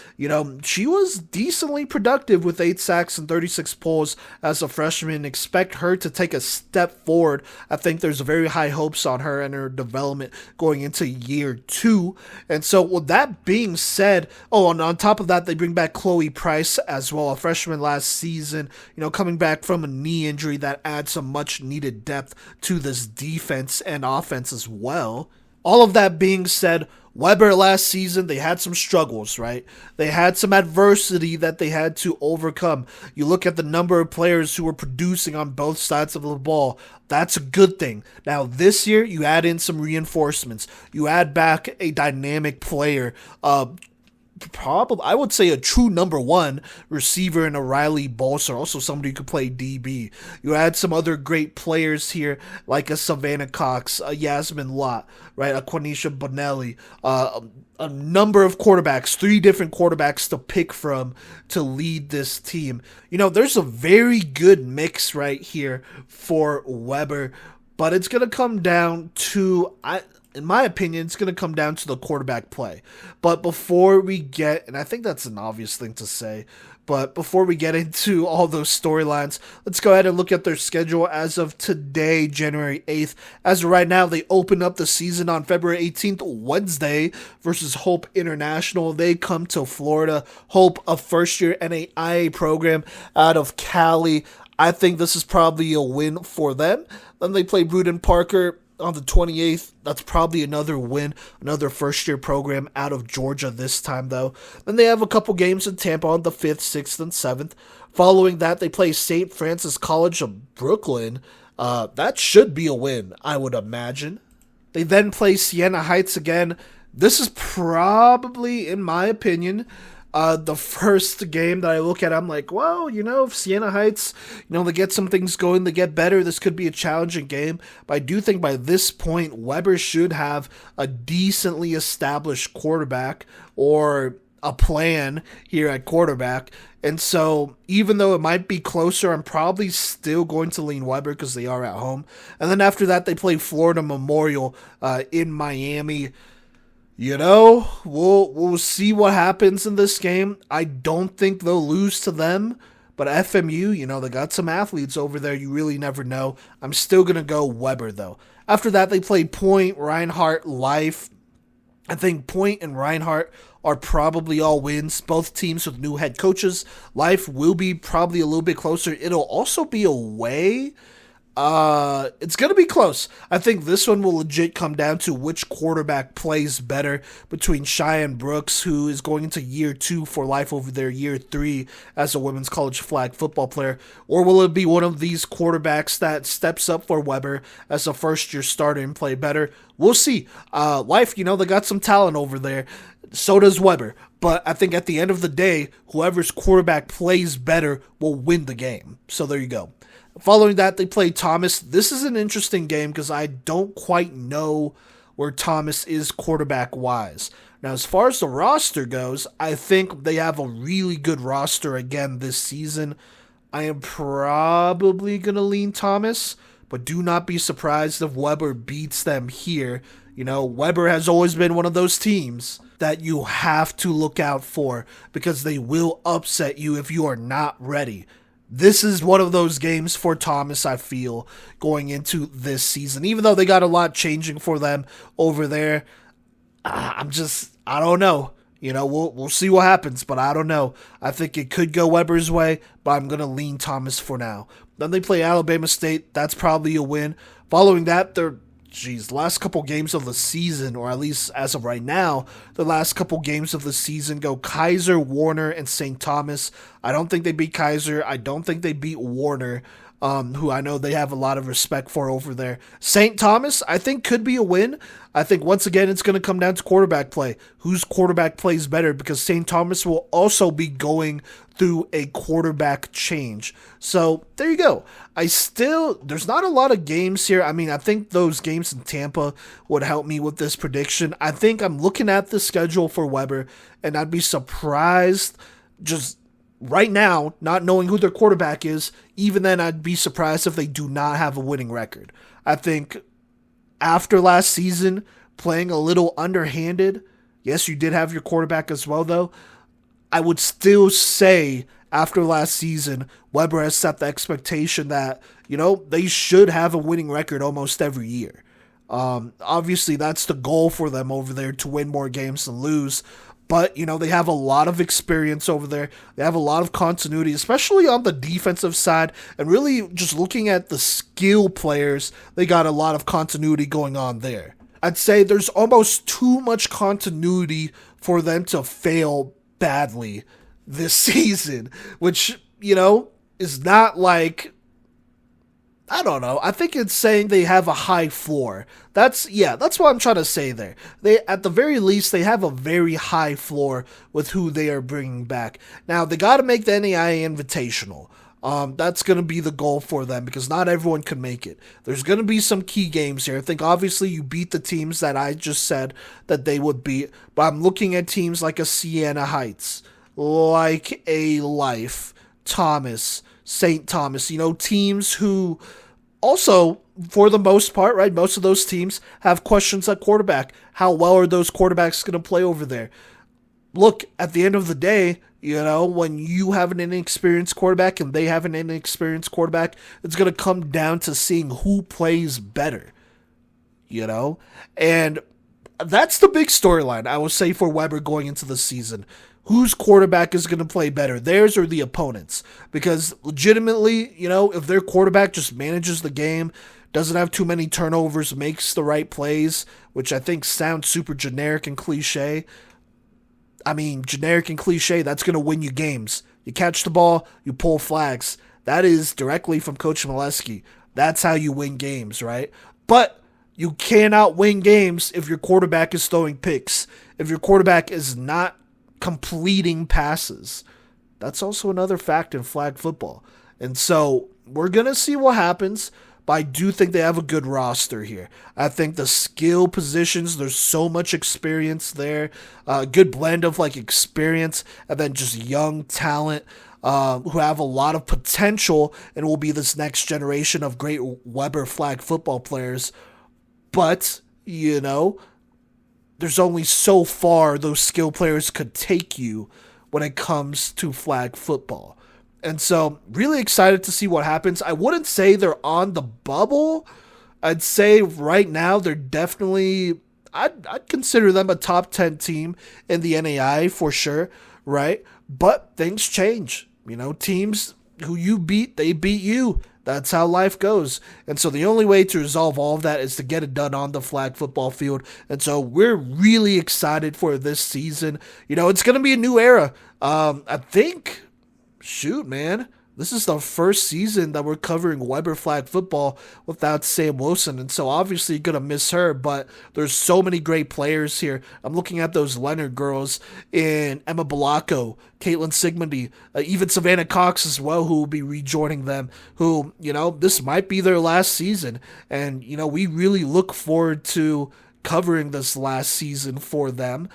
she was decently productive with 8 sacks and 36 pulls as a freshman. Expect her to take a step forward. I think there's very high hopes on her and her development going into year 2. And so with that being said, on top of that, they bring back Chloe Price as well, a freshman last season, coming back from a knee injury that adds some much needed depth to this defense and offense as well. All of that being said, Weber last season, they had some struggles, right? They had some adversity that they had to overcome. You look at the number of players who were producing on both sides of the ball. That's a good thing. Now, this year, you add in some reinforcements. You add back a dynamic player, probably, I would say, a true number 1 receiver in a Riley Bolser, also somebody who could play DB. You add some other great players here, like a Savannah Cox, a Yasmin Lott, right, a Quanisha Bonelli, a number of quarterbacks, 3 different quarterbacks to pick from to lead this team. There's a very good mix right here for Weber, but it's going to come down to, in my opinion, it's going to come down to the quarterback play. But before we get, and I think that's an obvious thing to say, but before we get into all those storylines, let's go ahead and look at their schedule as of today, January 8th. As of right now, they open up the season on February 18th, Wednesday, versus Hope International. They come to Florida. Hope, a first-year NAIA program out of Cali. I think this is probably a win for them. Then they play Bruden Parker on the 28th. That's probably another win, another first-year program out of Georgia this time, though. Then they have a couple games in Tampa on the 5th, 6th, and 7th. Following that, they play St. Francis College of Brooklyn. That should be a win, I would imagine. They then play Siena Heights again. This is probably, in my opinion, the first game that I look at, I'm like, well, if Siena Heights, they get some things going, they get better, this could be a challenging game. But I do think by this point, Weber should have a decently established quarterback or a plan here at quarterback. And so even though it might be closer, I'm probably still going to lean Weber because they are at home. And then after that, they play Florida Memorial in Miami. We'll see what happens in this game. I don't think they'll lose to them, but FMU, they got some athletes over there. You really never know. I'm still going to go Weber, though. After that, they play Point, Reinhardt, Life. I think Point and Reinhardt are probably all wins. Both teams with new head coaches. Life will be probably a little bit closer. It'll also be away. It's going to be close. I think this one will legit come down to which quarterback plays better between Cheyenne Brooks, who is going into year 2 for Life over their year 3 as a women's college flag football player, or will it be one of these quarterbacks that steps up for Weber as a first-year starter and play better? We'll see. Life, they got some talent over there. So does Weber. But I think at the end of the day, whoever's quarterback plays better will win the game. So there you go. Following that, they play Thomas. This is an interesting game because I don't quite know where Thomas is quarterback-wise. Now, as far as the roster goes, I think they have a really good roster again this season. I am probably going to lean Thomas, but do not be surprised if Weber beats them here. Weber has always been one of those teams that you have to look out for because they will upset you if you are not ready. This is one of those games for Thomas, I feel, going into this season. Even though they got a lot changing for them over there, I don't know. We'll see what happens, but I don't know. I think it could go Weber's way, but I'm going to lean Thomas for now. Then they play Alabama State. That's probably a win. Following that, last couple games of the season, or at least as of right now, the last couple games of the season go Kaiser, Warner, and St. Thomas. I don't think they beat Kaiser. I don't think they beat Warner, who I know they have a lot of respect for over there. St. Thomas, I think, could be a win. I think, once again, it's going to come down to quarterback play. Whose quarterback plays better? Because St. Thomas will also be going through a quarterback change. So, there you go. There's not a lot of games here. I mean, I think those games in Tampa would help me with this prediction. I think I'm looking at the schedule for Weber, and I'd be surprised just right now, not knowing who their quarterback is. Even then, I'd be surprised if they do not have a winning record. I think after last season, playing a little underhanded, Yes, you did have your quarterback as well, though. I would still say after last season, Weber has set the expectation that, they should have a winning record almost every year. Obviously, that's the goal for them over there, to win more games than lose. But, they have a lot of experience over there. They have a lot of continuity, especially on the defensive side. And really, just looking at the skill players, they got a lot of continuity going on there. I'd say there's almost too much continuity for them to fail badly this season, which, is not like, I don't know. I think it's saying they have a high floor. That's what I'm trying to say there. They, at the very least, they have a very high floor with who they are bringing back. Now, they got to make the NAIA Invitational. That's going to be the goal for them because not everyone can make it. There's going to be some key games here. I think obviously you beat the teams that I just said that they would beat, but I'm looking at teams like a Siena Heights, like a Life, Thomas, St. Thomas, teams who also, for the most part, right, most of those teams have questions at quarterback. How well are those quarterbacks going to play over there? Look, at the end of the day, when you have an inexperienced quarterback and they have an inexperienced quarterback, it's going to come down to seeing who plays better, And that's the big storyline, I would say, for Weber going into the season. Whose quarterback is going to play better, theirs or the opponent's? Because legitimately, if their quarterback just manages the game, doesn't have too many turnovers, makes the right plays, which I think sounds super generic and cliche. I mean, generic and cliche, that's going to win you games. You catch the ball, you pull flags. That is directly from Coach Molesky. That's how you win games, right? But you cannot win games if your quarterback is throwing picks, if your quarterback is not completing passes. That's also another fact in flag football. And so we're going to see what happens, but I do think they have a good roster here. I think the skill positions, there's so much experience there, a good blend of experience and then just young talent who have a lot of potential and will be this next generation of great Weber flag football players. But, there's only so far those skill players could take you when it comes to flag football. And so, really excited to see what happens. I wouldn't say they're on the bubble. I'd say right now they're definitely, I'd consider them a top 10 team in the NAI for sure, right? But things change. Teams who you beat, they beat you. That's how life goes. And so the only way to resolve all of that is to get it done on the flag football field. And so we're really excited for this season. It's going to be a new era. I think, this is the first season that we're covering Weber flag football without Sam Wilson. And so obviously you're going to miss her, but there's so many great players here. I'm looking at those Leonard girls in Emma Balacco, Caitlin Sigmundy, even Savannah Cox as well, who will be rejoining them, who, this might be their last season. And, we really look forward to covering this last season for them,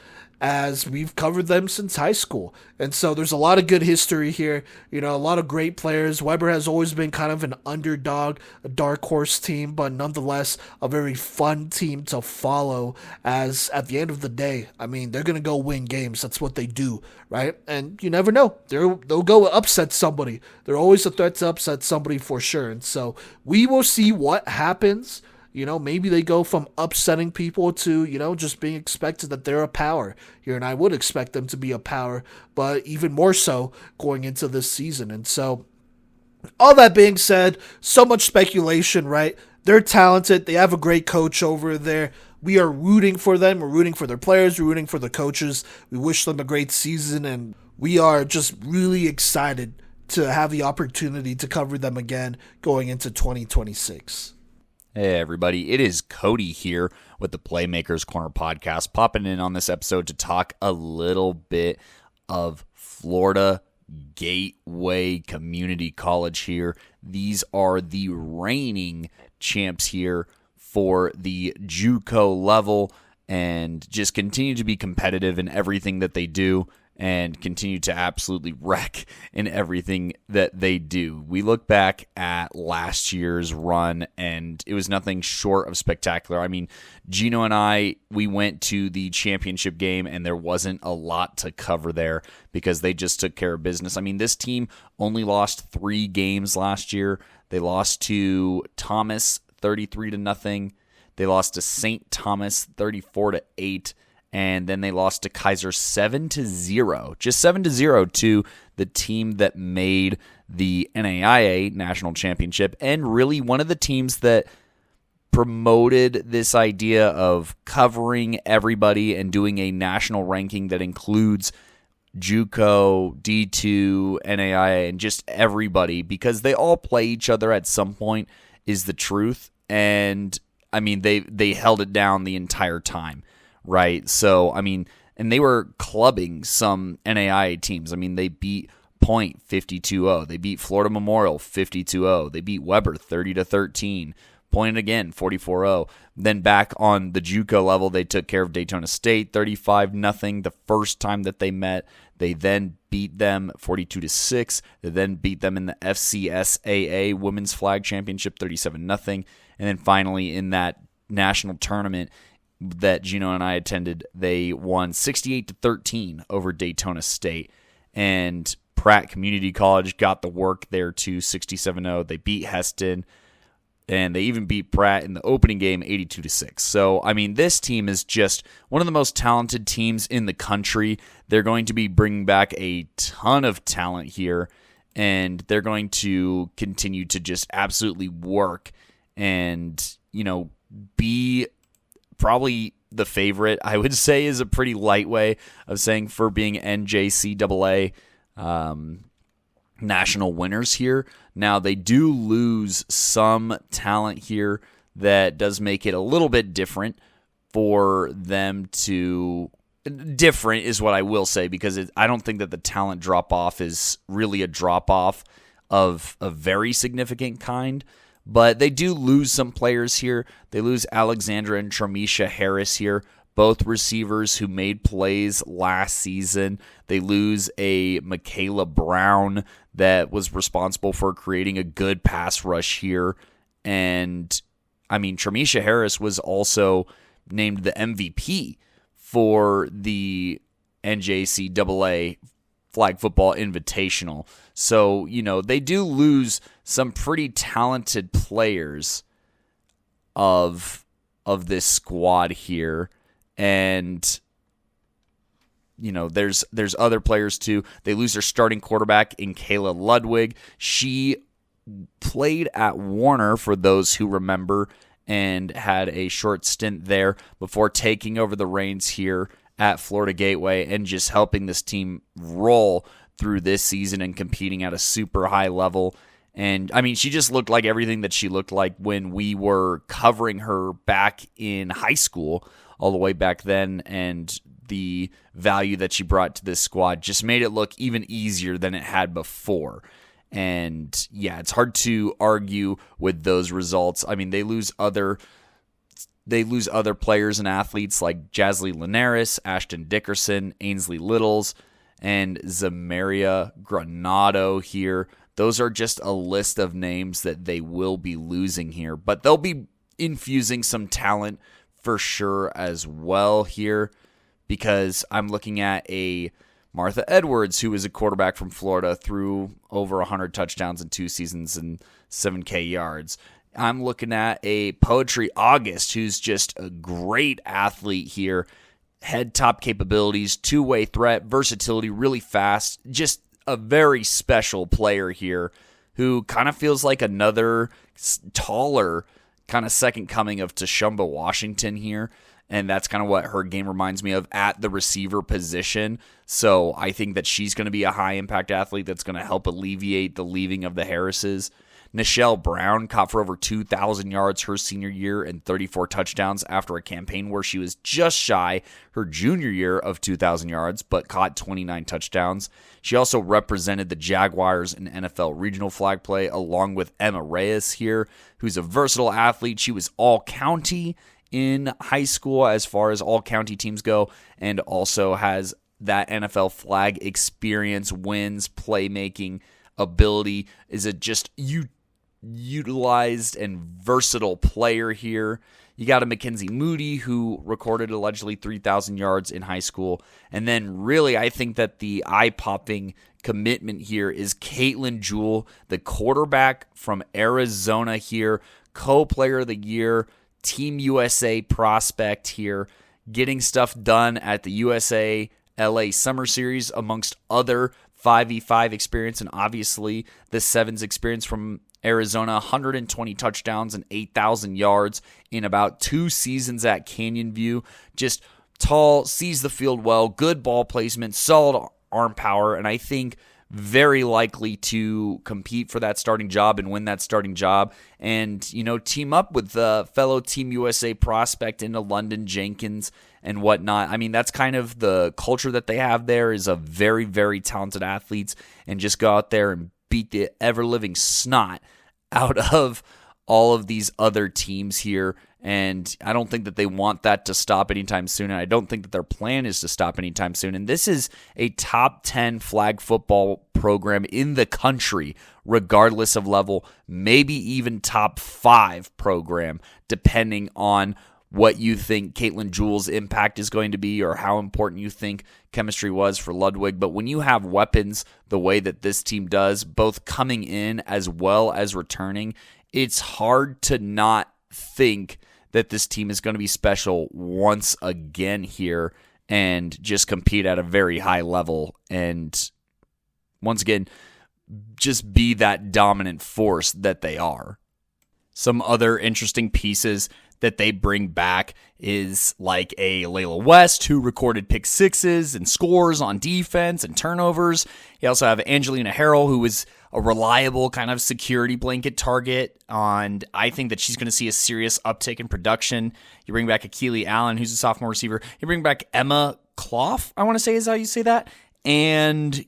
as we've covered them since high school. And so there's a lot of good history here, a lot of great players. Weber has always been kind of an underdog, a dark horse team, but nonetheless a very fun team to follow, as at the end of the day, they're going to go win games. That's what they do, right? And you never know. They'll go upset somebody. They're always a threat to upset somebody for sure. And so we will see what happens. Maybe they go from upsetting people to, just being expected that they're a power here. And I would expect them to be a power, but even more so going into this season. And so, all that being said, so much speculation, right? They're talented. They have a great coach over there. We are rooting for them. We're rooting for their players. We're rooting for the coaches. We wish them a great season. And we are just really excited to have the opportunity to cover them again going into 2026. Hey everybody, it is Kodey here with the Playmakers Corner podcast, popping in on this episode to talk a little bit of Florida Gateway Community College here. These are the reigning champs here for the JUCO level and just continue to be competitive in everything that they do. and continue to absolutely wreck in everything that they do. We look back at last year's run, and it was nothing short of spectacular. I mean, Gino and I, we went to the championship game, and there wasn't a lot to cover there because they just took care of business. I mean, this team only lost 3 games last year. They lost to Thomas 33-0. They lost to St. Thomas 34-8. And then they lost to Kaiser 7-0, just 7-0 to the team that made the NAIA National Championship, and really one of the teams that promoted this idea of covering everybody and doing a national ranking that includes JUCO, D2, NAIA, and just everybody, because they all play each other at some point, is the truth. And I mean, they held it down the entire time. Right, so, I mean, and they were clubbing some NAIA teams. I mean, they beat Point 52-0. They beat Florida Memorial 52-0. They beat Weber 30-13. Point again 44-0. Then back on the JUCO level, they took care of Daytona State 35-0 the first time that they met. They then beat them 42-6. They then beat them in the FCSAA Women's Flag Championship 37-0. And then finally in that national tournament that Gino and I attended, they won 68-13 over Daytona State. And Pratt Community College got the work there too, 67-0. They beat Heston, and they even beat Pratt in the opening game 82-6. So, I mean, this team is just one of the most talented teams in the country. They're going to be bringing back a ton of talent here, and they're going to continue to just absolutely work and, you know, be probably the favorite, I would say, is a pretty light way of saying, for being NJCAA national winners here. Now, they do lose some talent here that does make it a little bit different for them to... Different is what I will say, because I don't think that the talent drop-off is really a drop-off of a very significant kind. But they do lose some players here. They lose Alexandra and Tramisha Harris here, both receivers who made plays last season. They lose a Michaela Brown that was responsible for creating a good pass rush here. And, I mean, Tramisha Harris was also named the MVP for the NJCAA Flag Football Invitational. So, you know, they do lose some pretty talented players of this squad here. And, you know, there's other players too. They lose their starting quarterback in Kayla Ludwig. She played at Warner, for those who remember, and had a short stint there before taking over the reins here at Florida Gateway and just helping this team roll through this season and competing at a super high level. And, I mean, she just looked like everything that she looked like when we were covering her back in high school, all the way back then, and the value that she brought to this squad just made it look even easier than it had before. And, yeah, it's hard to argue with those results. I mean, they lose other players and athletes like Jasley Linares, Ashton Dickerson, Ainsley Littles, and Zamaria Granado here. Those are just a list of names that they will be losing here, but they'll be infusing some talent for sure as well here, because I'm looking at a Martha Edwards, who is a quarterback from Florida, threw over 100 touchdowns in 2 seasons and 7K yards. I'm looking at a Poetry August, who's just a great athlete here. Head top capabilities, two-way threat, versatility, really fast. Just a very special player here who kind of feels like another taller kind of second coming of Tashumba Washington here. And that's kind of what her game reminds me of at the receiver position. So I think that she's going to be a high-impact athlete that's going to help alleviate the leaving of the Harrises. Nichelle Brown caught for over 2,000 yards her senior year and 34 touchdowns after a campaign where she was just shy her junior year of 2,000 yards, but caught 29 touchdowns. She also represented the Jaguars in NFL regional flag play, along with Emma Reyes here, who's a versatile athlete. She was all-county in high school as far as all-county teams go, and also has that NFL flag experience, wins, playmaking ability, is a just utilized and versatile player here. You got a Mackenzie Moody who recorded allegedly 3,000 yards in high school. And then really I think that the eye-popping commitment here is Caitlin Jewell, the quarterback from Arizona here, co-player of the year, Team USA prospect here, getting stuff done at the USA LA Summer Series amongst other 5v5 experience and obviously the sevens experience from Arizona. 120 touchdowns and 8,000 yards in about 2 seasons at Canyon View. Just tall, sees the field well, good ball placement, solid arm power, and I think very likely to compete for that starting job and win that starting job and, team up with the fellow Team USA prospect into London Jenkins and whatnot. I mean, that's kind of the culture that they have there, is of very, very talented athletes, and just go out there and beat the ever-living snot out of all of these other teams here. And I don't think that they want that to stop anytime soon. And I don't think that their plan is to stop anytime soon. And this is a top 10 flag football program in the country, regardless of level, maybe even top 5 program, depending on what you think Caitlin Jewell's impact is going to be or how important you think chemistry was for Ludwig. But when you have weapons the way that this team does, both coming in as well as returning, it's hard to not think that this team is going to be special once again here and just compete at a very high level and once again just be that dominant force that they are. Some other interesting pieces that they bring back is like a Layla West, who recorded pick sixes and scores on defense and turnovers. You also have Angelina Harrell, who is a reliable kind of security blanket target, and I think that she's going to see a serious uptick in production. You bring back Akeelee Allen, who's a sophomore receiver. You bring back Emma Clough, I want to say is how you say that. And,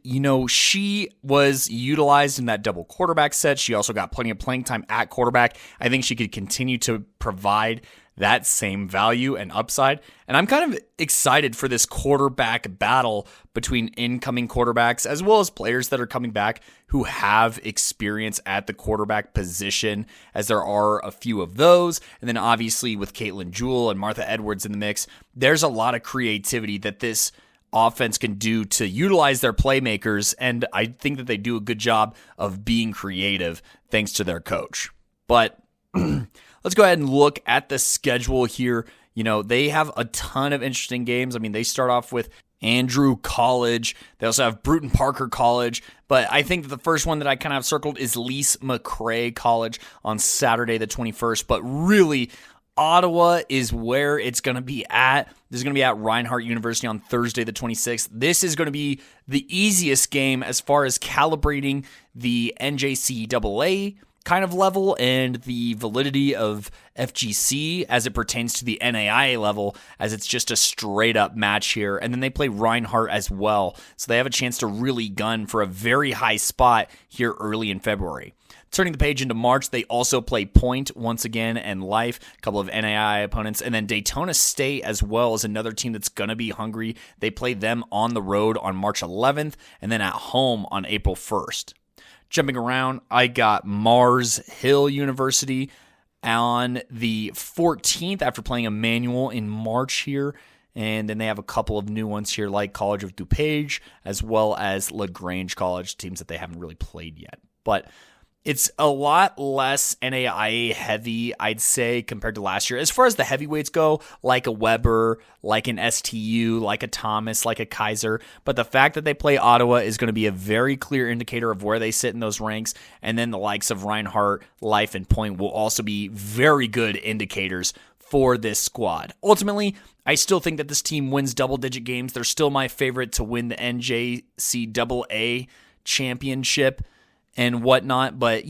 she was utilized in that double quarterback set. She also got plenty of playing time at quarterback. I think she could continue to provide that same value and upside. And I'm kind of excited for this quarterback battle between incoming quarterbacks as well as players that are coming back who have experience at the quarterback position, as there are a few of those. And then obviously with Caitlin Jewell and Martha Edwards in the mix, there's a lot of creativity that this offense can do to utilize their playmakers, and I think that they do a good job of being creative thanks to their coach. But let's go ahead and look at the schedule here. They have a ton of interesting games. I mean, they start off with Andrew College. They also have Bruton Parker College. But I think that the first one that I kind of have circled is Lise McRae College on Saturday the 21st. But really, Ottawa is where it's going to be at. This is going to be at Reinhardt University on Thursday the 26th. This is going to be the easiest game as far as calibrating the NJCAA kind of level and the validity of FGC as it pertains to the NAIA level, as it's just a straight up match here. And then they play Reinhardt as well. So they have a chance to really gun for a very high spot here early in February. Turning the page into March, they also play Point once again and Life, a couple of NAIA opponents, and then Daytona State as well is another team that's going to be hungry. They play them on the road on March 11th and then at home on April 1st. Jumping around, I got Mars Hill University on the 14th after playing Emmanuel in March here. And then they have a couple of new ones here like College of DuPage as well as LaGrange College, teams that they haven't really played yet. But it's a lot less NAIA heavy, I'd say, compared to last year. As far as the heavyweights go, like a Weber, like an STU, like a Thomas, like a Kaiser. But the fact that they play Ottawa is going to be a very clear indicator of where they sit in those ranks. And then the likes of Reinhardt, Life, and Point will also be very good indicators for this squad. Ultimately, I still think that this team wins double-digit games. They're still my favorite to win the NJCAA championship and whatnot. But,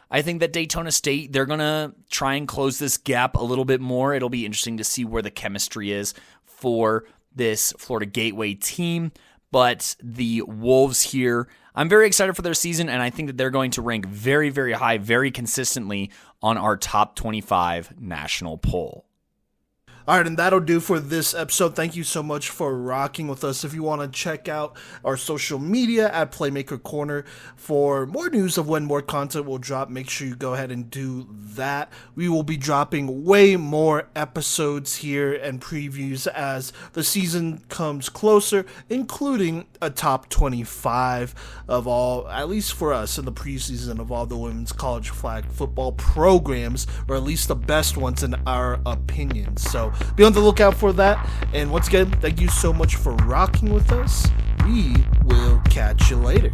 I think that Daytona State, they're going to try and close this gap a little bit more. It'll be interesting to see where the chemistry is for this Florida Gateway team. But the Wolves here, I'm very excited for their season, and I think that they're going to rank very, very high, very consistently on our top 25 national poll. All right, and that'll do for this episode. Thank you so much for rocking with us. If you want to check out our social media at Playmaker Corner for more news of when more content will drop, make sure you go ahead and do that. We will be dropping way more episodes here and previews as the season comes closer, including a top 25 of all, at least for us in the preseason, of all the women's college flag football programs, or at least the best ones in our opinion. So be on the lookout for that. And once again, thank you so much for rocking with us. We will catch you later.